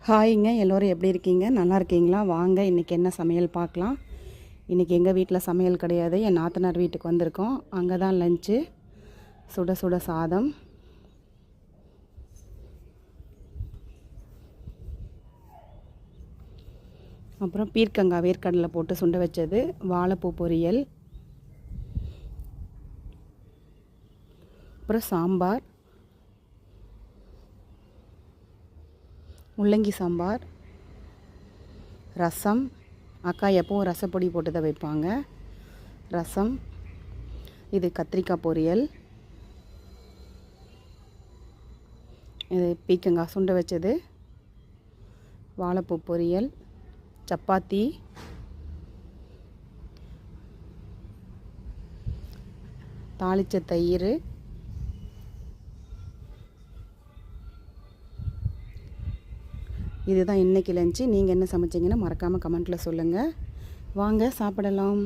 ஹாய்ங்க, எல்லோரும் எப்படி இருக்கீங்க? நல்லா இருக்கீங்களா? வாங்க இன்றைக்கி என்ன சமையல் பார்க்கலாம். இன்றைக்கி எங்கள் வீட்டில் சமையல் கிடையாது. என் நாத்தனார் வீட்டுக்கு வந்திருக்கோம். அங்கே தான் லஞ்சு. சுட சுட சாதம், அப்புறம் பீர்க்கங்காய் வேர்க்கடலை போட்டு சுண்ட வச்சது, வாழைப்பூ பொரியல், அப்புறம் சாம்பார், முள்ளங்கி சாம்பார், ரசம். அக்கா எப்போவும் ரசப்பொடி போட்டு தான் வைப்பாங்க. ரசம், இது கத்திரிக்காய் பொரியல், இது பீர்க்கங்காய் சுண்ட வச்சது, வாழைப்பூ பொரியல், சப்பாத்தி, தாளித்த தயிர், இதுதான் இன்றைக்கி லஞ்சு. நீங்கள் என்ன சமைச்சிங்கன்னு மறக்காமல் கமெண்ட்டில் சொல்லுங்கள். வாங்க சாப்பிடலாம்.